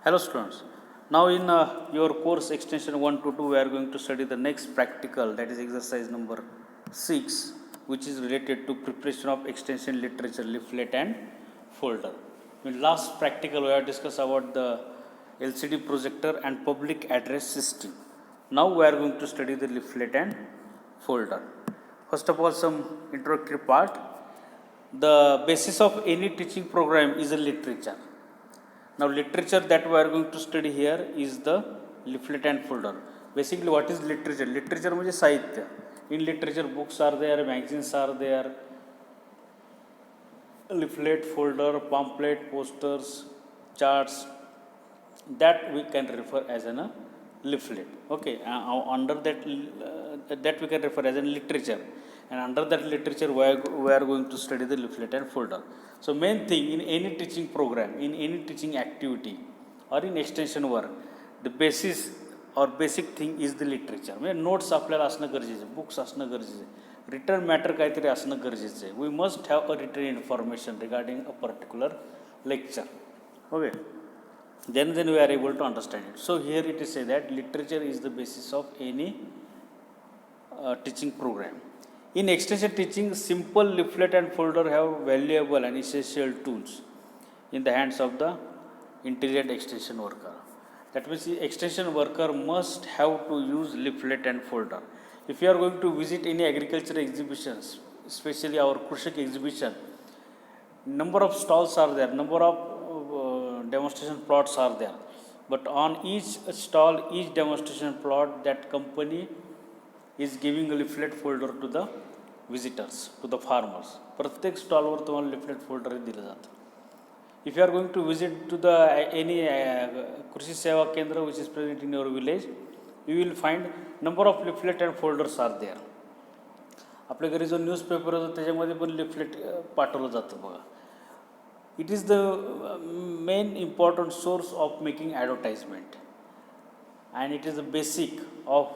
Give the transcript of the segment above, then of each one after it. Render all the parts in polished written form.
Hello students. Now in your course extension 1 to 2 we are going to study the next practical, that is exercise number 6, which is related to preparation of extension literature leaflet and folder. In last practical we have discussed about the LCD projector and public address system. Now we are going to study the leaflet and folder. First of all, some introductory part. The basis of any teaching program is a literature. Now literature that we are going to study here is the leaflet and folder. Basically what is literature? Literature means sahitya. In literature books are there, magazines are there, leaflet, folder, pamphlet, posters, charts, that we can refer as a leaflet. Okay, under that we can refer as a literature, and under that literature we are going to study the leaflet and folder. So main thing in any teaching program, in any teaching activity or in extension work, the basis or basic thing is the literature. म्हणजे notes आपल्याला असणं गरजेचं आहे, books असणं गरजेचं आहे, return matter काहीतरी असणं गरजेचं आहे. We must have a return information regarding a particular lecture. Okay, then we are able to understand it. So here it is say that literature is the basis of any teaching program. In extension teaching, simple leaflet and folder have valuable and essential tools in the hands of the intelligent extension worker. That means the extension worker must have to use leaflet and folder. If you are going to visit any agricultural exhibitions, especially our Krushik exhibition, number of stalls are there, number of demonstration plots are there, but on each stall, each demonstration plot, that company is giving a leaflet folder to the visitors, to the farmers. प्रत्येक स्टॉलवर तुम्हाला leaflet folder दिलं जातं. If you are going to visit to the any कृषी सेवा केंद्र which is present in your village, you will find number of leaflet and folders are there. आपल्या घरी जो न्यूजपेपर होतो त्याच्यामध्ये पण leaflet पाठवलं जातं बघा. It is the main important source of making advertisement, and it is the basic of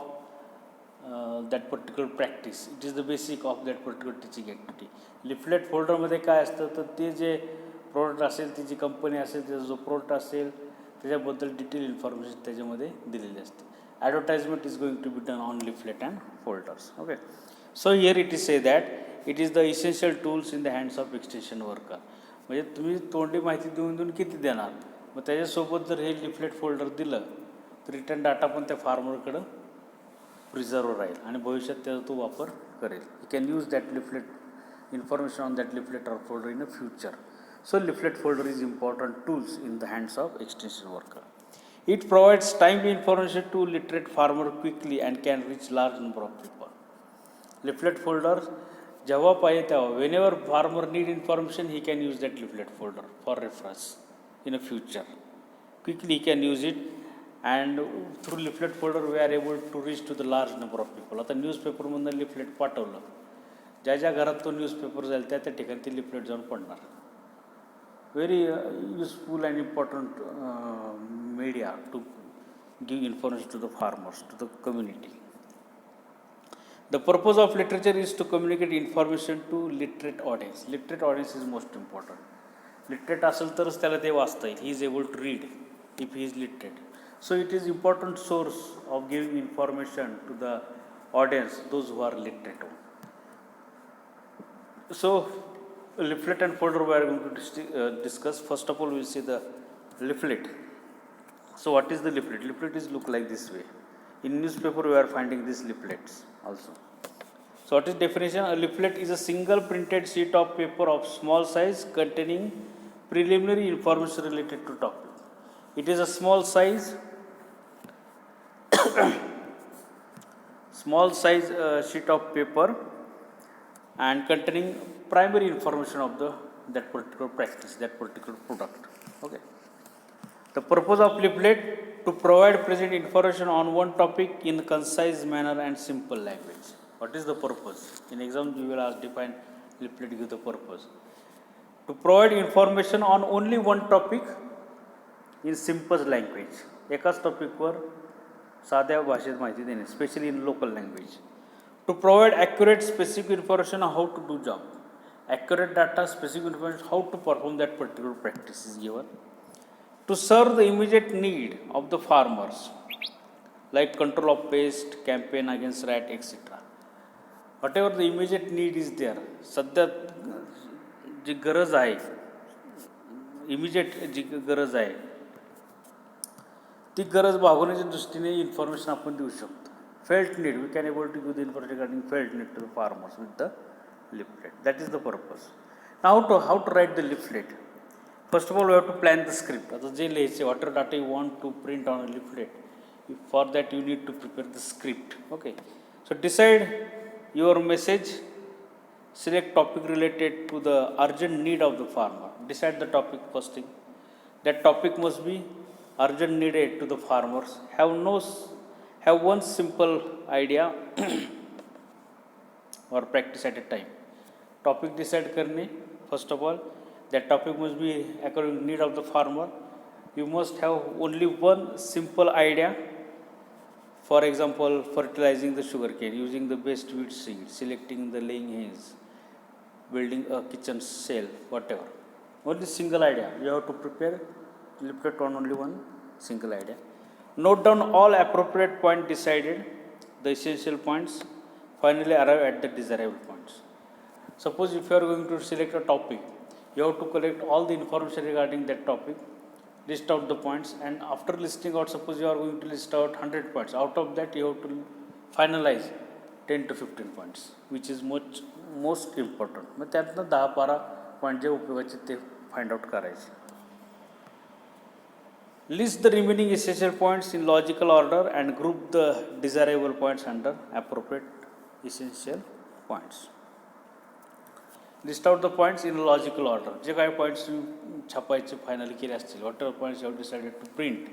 that particular practice. It is the basic of that particular teaching activity. Leaflet folder मध्ये काय असतं तर ते जे प्रोडक्ट असेल, ती जी कंपनी असेल, त्याचा जो प्रोडक्ट असेल त्याच्याबद्दल डिटेल इन्फॉर्मेशन त्याच्यामध्ये दिलेली असते. Advertisement is going to be done on leaflet and folders. Okay, so here it is say that it is the essential tools in the hands of extension worker. म्हणजे तुम्ही तोंडी माहिती देऊन देऊन किती देणार, मग त्याच्यासोबत जर हे लिफलेट फोल्डर दिलं तर रिटर्न डाटा पण त्या फार्मरकडं प्रिझर्व राहील आणि भविष्यात त्याचा तो वापर करेल. You can use that leaflet information on that leaflet or folder in a future. So leaflet folder is important tools in the hands of extension worker. It provides timely information to literate farmer quickly and can reach large number of people. Leaflet folder जेव्हा पाहिजे तेव्हा, whenever farmer need information, he can use that leaflet folder for reference in a future. Quickly he can use it, and through leaflet folder we are able to reach to the large number of people. आता न्यूजपेपरमधून leaflet पाठवलं, ज्या ज्या घरात तो newspaper जाईल त्या त्या ठिकाणी ते लिफलेट जाऊन पडणार. Very useful and important media to give information to the farmers, to the community. The purpose of literature is to communicate information to literate audience. Literate audience is most important. Literate असेल तरच त्याला ते वाचता येईल. He is able to read if he is literate. So it is important source of giving information to the audience, those who are literate. So leaflet and folder we are going to discuss. First of all, we will see the leaflet. So what is the leaflet? Leaflet is look like this way. In newspaper we are finding these leaflets also. So what is definition? A leaflet is a single printed sheet of paper of small size containing preliminary information related to topic. It is a small size sheet of paper and containing primary information of that particular practice, that particular product. Okay. The purpose of leaflet to provide present information on one topic in concise manner and simple language. What is the purpose? In exam you will ask define leaflet, give the purpose. To provide information on only one topic in simple language. एकाच टॉपिकवर साध्या भाषेत माहिती देणे, specially in local language. To provide accurate specific information on how to do job. Accurate data, specific information how to perform that particular practice is given. to serve the immediate need of the farmers, like control of pest, campaign against rat, etc. Whatever the immediate need is there, सध्या जी गरज आहे, immediate जी गरज आहे ती गरज भागवण्याच्या दृष्टीने information आपण देऊ शकतो. Felt need, we can able to give the information regarding felt need to the farmers with the leaflet. That is the purpose. Now how to write the leaflet? First of all, we have to plan the script. आता जे लिहायचे, whatever data you want to print on a leaflet, for that you need to prepare the script. Okay. So decide your message. Select topic related to the urgent need of the farmer. Decide the topic first thing. That topic must be urgent needed to the farmers. Have one simple idea or practice at a time. Topic decide करने, first of all, that topic must be according to need of the farmer. You must have only one simple idea. For example, fertilizing the sugarcane, using the best wheat seed, selecting the laying hens, building a kitchen cell, whatever. Only single idea. You have to prepare leaflet on only one single idea. Note down all appropriate points decided, the essential points. Finally arrive at the desirable points. Suppose if you are going to select a topic, you have to collect all the information regarding that topic, list out the points, and after listing out, suppose you are going to list out 100 points, out of that you have to finalize 10 to 15 points, which is most important. मग त्यातनं 10-12 point जे उपयोगाचे ते find out करायचे. List the remaining essential points in logical order and group the desirable points under appropriate essential points. List out the points in logical order. जे काही points छापायचे finally केले असतील, whatever points you have decided to print,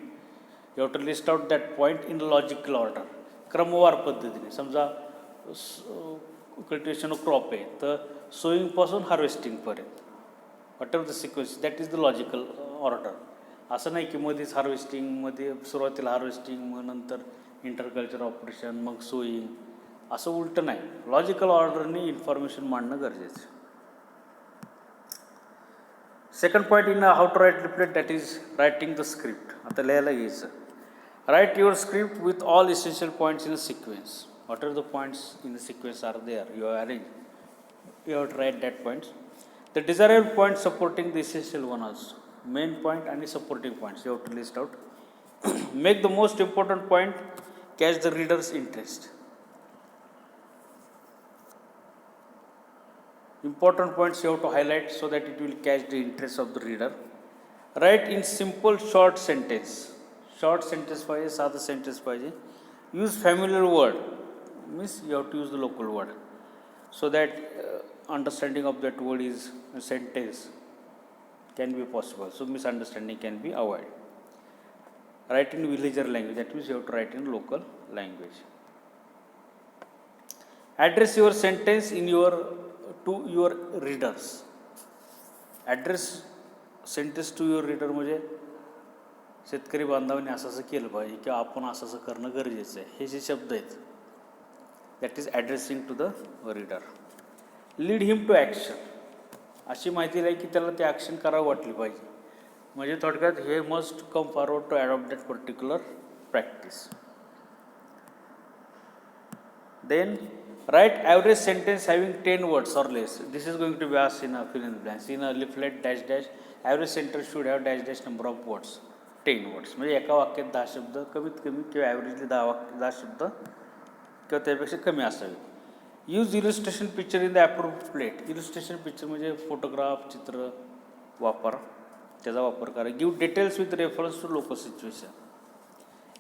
you have to list out that point in logical order. क्रमवार पद्धतीने. समजा cultivation of crop आहे तर सोईंगपासून हार्वेस्टिंगपर्यंत, whatever the sequence, that is the logical order. असं नाही की मध्येच हार्वेस्टिंगमध्ये सुरुवातीला हार्वेस्टिंग, मग नंतर इंटरकल्चर ऑपरेशन, मग सोईंग, असं उलटं नाही. लॉजिकल ऑर्डरने इन्फॉर्मेशन मांडणं गरजेचं. Second point in how to write leaflet, that is writing the script. आता लिहायला घ्यायचं. Write your script with all essential points in a sequence. What are the points in the sequence are there, you have arrange, you have to write that points. The desirable point supporting the essential one also. Main point आणि supporting points you have to list out. Make the most important point catch the readers interest. Important points you have to highlight so that it will catch the interest of the reader. Write in simple short sentence. Short sentence पाहिजे, साधं sentence पाहिजे. Use familiar word, means you have to use the local word so that understanding of that word is a sentence can be possible. So misunderstanding can be avoided. Write in villager language, that means you have to write in local language. Address your sentence to your readers. Address sentence to your reader म्हणजे शेतकरी बांधवांनी असं असं केलं पाहिजे किंवा आपण असं असं करणं गरजेचं आहे, हे जे शब्द आहेत, that is addressing to the reader. Lead him to action. अशी माहिती नाही की त्याला ते ॲक्शन करावं वाटली पाहिजे. म्हणजे थोडक्यात हे must come forward to adopt that particular practice. Then write average sentence having 10 words or less. This is going to be asked in a fill in the blanks. In a leaflet dash dash, average sentence should have dash dash number of words. 10 words. म्हणजे एका वाक्यात 10 शब्द कमीत कमी किंवा averagely 10 शब्द किंवा त्यापेक्षा कमी असावे. Use illustration picture in the appropriate. Illustration picture म्हणजे फोटोग्राफ, चित्र वापर, त्याचा वापर करा. Give details with reference to local situation.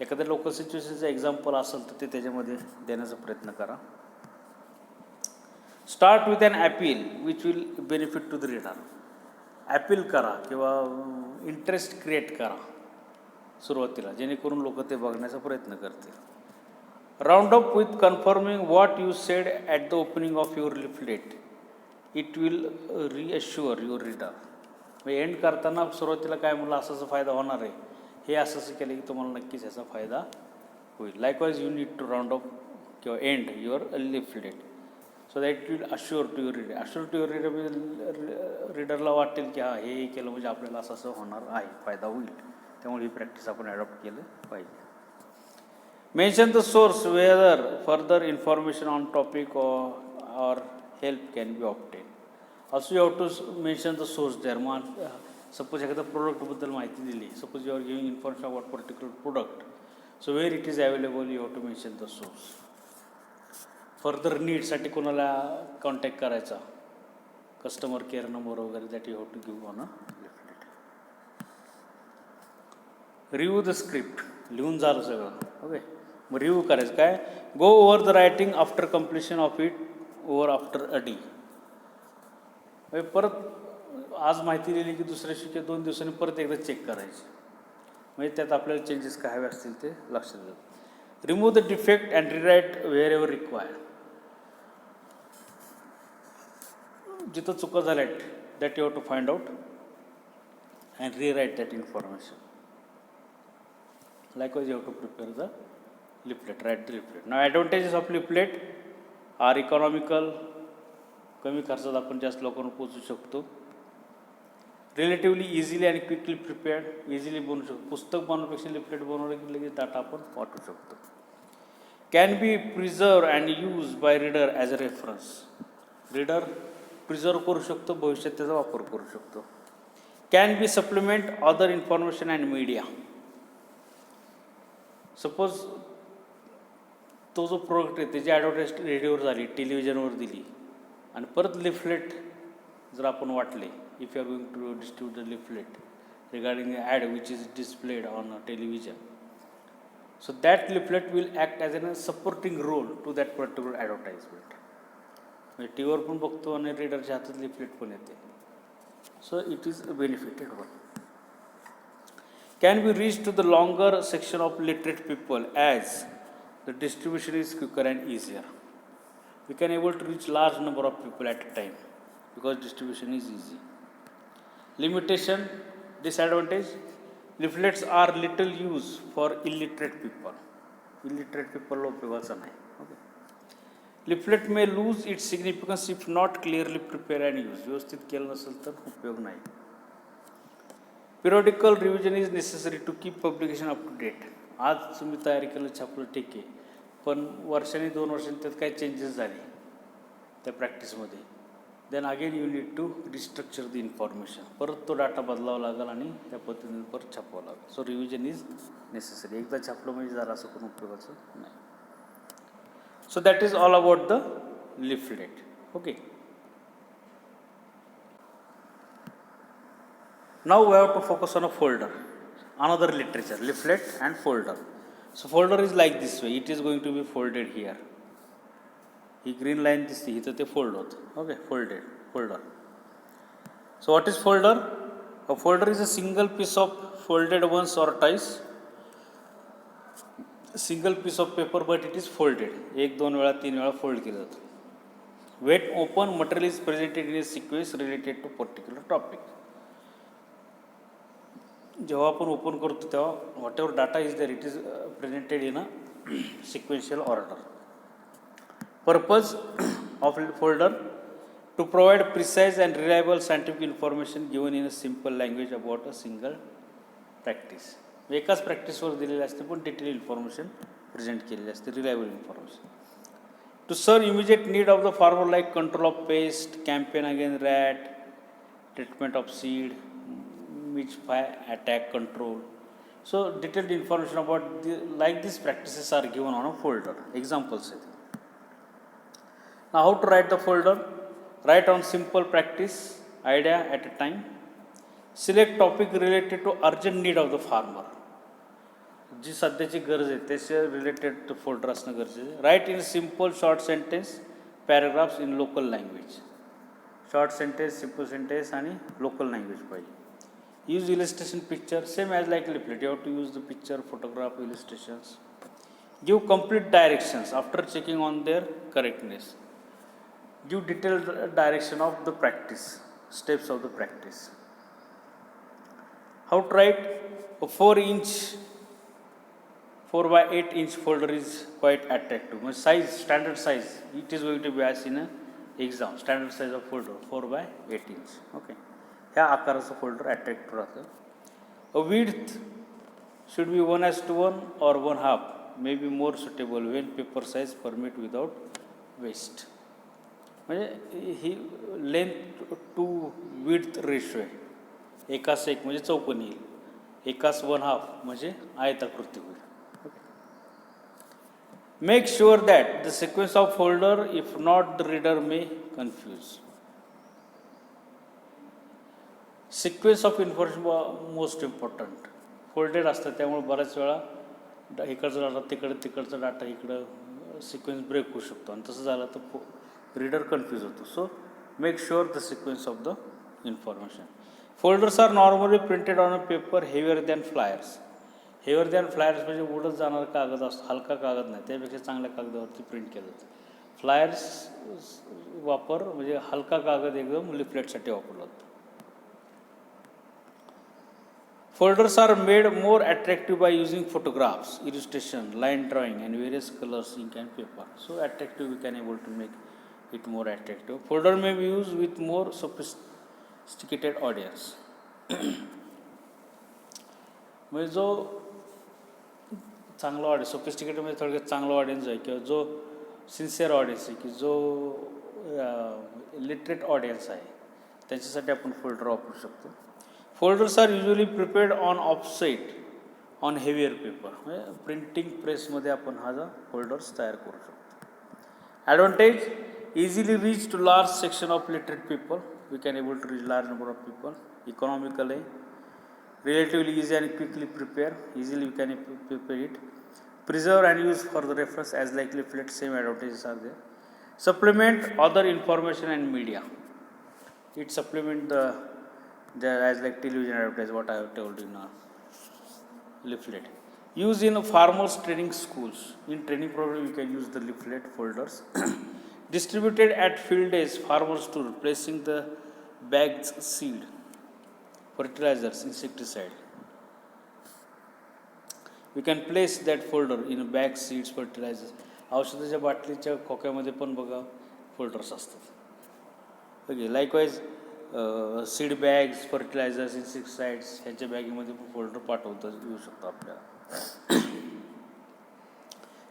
एखाद्या लोकल सिच्युएशनचं एक्झाम्पल असेल तर ते त्याच्यामध्ये देण्याचा प्रयत्न करा. Start with an appeal which will benefit to the reader. Appeal करा किंवा इंटरेस्ट क्रिएट करा सुरुवातीला, जेणेकरून लोक ते बघण्याचा प्रयत्न करतील. Round up with confirming what you said at the opening of your leaflet. It will reassure your reader. म्हणजे एंड करताना सुरुवातीला काय म्हणलं, असं असं फायदा होणार आहे, हे असं असं केलं की तुम्हाला नक्कीच याचा फायदा होईल. Likewise you need to round up किंवा end your leaflet so that it will assure to your reader. Assure to your reader म्हणजे रीडरला वाटेल की हां हे केलं म्हणजे आपल्याला असं असं होणार आहे, फायदा होईल. त्यामुळे ही प्रॅक्टिस आपण ॲडॉप्ट केलं पाहिजे. Mention the source whether further information on topic or help can be obtained. Also you have to mention the source there. Suppose एखाद्या प्रोडक्टबद्दल माहिती दिली, suppose you are giving information about particular product, so where it is available you have to mention the source. Further नीडसाठी कोणाला contact करायचा, customer care number वगैरे, that you have to give on a leaflet. Review the script, लिहून झालं सगळं, okay. मग review करायचं काय, go over the writing after completion of it over after a day. परत आज माहिती दिली की दुसऱ्या दिवशी 2 दिवसांनी परत एकदा चेक करायची, म्हणजे त्यात आपल्याला चेंजेस काय हवे असतील ते लक्षात येतात. Remove the defect and rewrite wherever required. जिथं चुका झाल्यात that you have to find out and rewrite that information. Likewise, you have to prepare the leaflet, write the leaflet. Now, advantages of leaflet are economical. कमी खर्चात आपण जास्त लोकांना पोहोचू शकतो. रिलेटिव्हली इझिली आणि क्विकली प्रिपेअर्ड, इझिली बनवू शकतो. पुस्तक बनवण्यापेक्षा लिफलेट बनवलं की लगेच डाटा आपण वाटू शकतो. Can be preserve and use by reader as a reference. Reader preserve करू शकतो, भविष्यात त्याचा वापर करू शकतो. Can be supplement other information and media. Suppose तो जो प्रोडक्ट आहे त्याची ॲडव्हर्टाईज रेडिओवर झाली, टेलिव्हिजनवर दिली, आणि परत लिफलेट जर आपण वाटले, if you are going to distribute the leaflet regarding ad which is displayed on television, so that leaflet will act as a supporting role to that particular advertisement. म्हणजे टी व्हीवर पण बघतो आणि रीडरच्या हातात लिफलेट पण येते. So it is a benefited one. Can be reached to the longer section of literate people as the distribution is quicker and easier. We can able to reach large number of people at a time because distribution is easy. Limitation, disadvantage, leaflets are little use for illiterate people. Illiterate people ला उपयोगाचा नाही. Okay. Leaflet may lose its significance if not clearly prepared and used. व्यवस्थित केलं नसेल तर उपयोग नाही. Periodical revision is necessary to keep publication up to date. आज तुम्ही तयारी केलं, छापलं, ठीक आहे, पण वर्षांनी 2 वर्षांनी त्यात काही चेंजेस झाले त्या प्रॅक्टिसमध्ये, then again you need to restructure the information. परत तो डाटा बदलावा लागेल आणि त्या पद्धतीने परत छापावं लागेल. सो रिव्हिजन इज नेसेसरी. एकदा छापलं म्हणजे जरा असं कोण उपयोगाचं नाही. So that is all about the leaflet. Okay. Now we have to focus on a folder, another literature, leaflet and folder. So folder is like this way, it is going to be folded here. He green line दिसते, इथं ते fold होतं. Okay, folded, folder. So what is folder? A folder is a single piece of folded once or twice. Single piece of paper but it is folded. 1-2 वेळा 3 वेळा fold केलं जातं. When open, material is presented in a sequence related to particular topic. जेव्हा आपण open करतो तेव्हा whatever data is there it is presented in a sequential order. Purpose of folder to provide precise and reliable scientific information given in a simple language about a single practice. एकाच प्रॅक्टिसवर दिलेली असते पण detail information present केलेली असते, reliable information. To serve immediate need of the farmer like control of pest, campaign again rat, treatment of seed, which by attack control. So detailed information about like these practices are given on a folder. Examples. Now how to write the folder? Write on simple practice idea at a time. Select topic related to urgent need of the farmer. जी सध्याची गरज आहे त्याच्या related to folder असणं गरजेचं आहे. Write in simple short sentence paragraphs in local language. Short sentence, simple sentence आणि local language पाहिजे. Use illustration picture, same as like leaflet. You have to use the picture, photograph, illustrations. Give complete directions after checking on their correctness. Give detailed direction of the practice, steps of the practice. How to write? A 4 by 8 inch folder is quite attractive. Size, standard size, it is going to be as in a exam. Standard size of folder 4 by 8 inch. Okay. ह्या आकाराचं folder attractive राहतं. Width should be 1:1 or 1/2, may be more suitable when paper size permit without waste. म्हणजे ही length to width ratio आहे, एकास एक म्हणजे चौकोनी येईल, एकास 1/2 म्हणजे आयताकृती होईल. Make sure that the sequence of folder, if not the reader may confuse. Sequence of information most important. Folded असतं त्यामुळे बऱ्याच वेळा इकडचा डाटा तिकडचा डाटा इकडं सिक्वेन्स ब्रेक होऊ शकतो, आणि तसं झालं तर रीडर कन्फ्यूज होतो. So make sure the sequence of the information. Folders are normally printed on a paper heavier than flyers. Heavier than flyers म्हणजे उडत जाणारा कागद असतो, हलका कागद नाही, त्यापेक्षा चांगल्या कागदावरती प्रिंट केलं जातं. फ्लायर्स वापर म्हणजे हलका कागद एकदम लिफलेटसाठी वापरला जातो. Folders are made more attractive by using photographs, illustration, line drawing, and various colors, ink, and paper. So attractive, we can able to make it more attractive. Folder may be used with more sophisticated audience. म्हणजे जो चांगला audience, sophisticated म्हणजे थोडक्यात चांगला audience आहे, किंवा जो sincere audience आहे, की जो लिटरेट ऑडियन्स आहे, त्यांच्यासाठी आपण फोल्डर वापरू शकतो. Folders are usually prepared on offset on heavier paper. म्हणजे प्रिंटिंग प्रेसमध्ये आपण हा जो फोल्डर्स तयार करू शकतो. Advantage, easily reach to large section of literate people. We can able to reach large number of people. Economical आहे, relatively easy and quickly prepare, easily we can prepare it. Preserve and use for the reference as like leaflet, same advantages are there. Supplement other information and media. It supplement the as like television advertise, what I have told you now. Leaflet. Use in farmers training schools. In training program you can use the leaflet folders. Distributed at field days, farmers to replacing the bags seed. Fertilizers, insecticide. We can place that folder in bag, seeds, fertilizers. औषधाच्या बाटलीच्या खोक्यामध्ये पण बघा folders असतात. Okay, likewise seed bags, fertilisers, insecticides ह्याच्या बॅगेमध्ये पण folder पाठवता येऊ शकतो आपल्याला.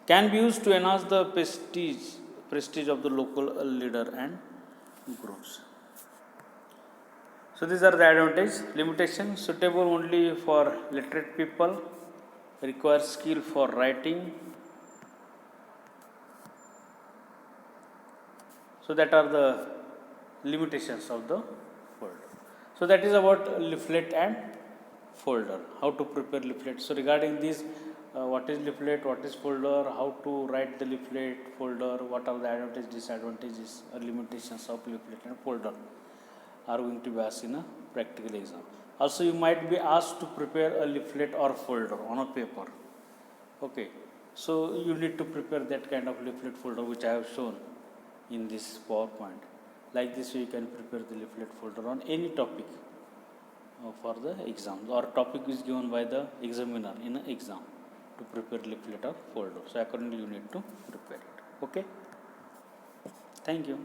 Can be use to enhance the prestige of the local leader and groups. So these are the advantages. Limitation, suitable only for literate people, requires skill for writing. So that are the limitations of the folder. So that is about leaflet and folder, how to prepare leaflet. So regarding this, what is leaflet, what is folder, how to write the leaflet, folder, what are the advantages, disadvantages, or limitations of leaflet and folder are going to be asked in a practical exam. Also you might be asked to prepare a leaflet or folder on a paper. Okay, so you need to prepare that kind of leaflet folder which I have shown in this PowerPoint. Like this you can prepare the leaflet folder on any topic for the exam, or topic is given by the examiner in an exam to prepare leaflet or folder. So accordingly you need to prepare it. Okay, thank you.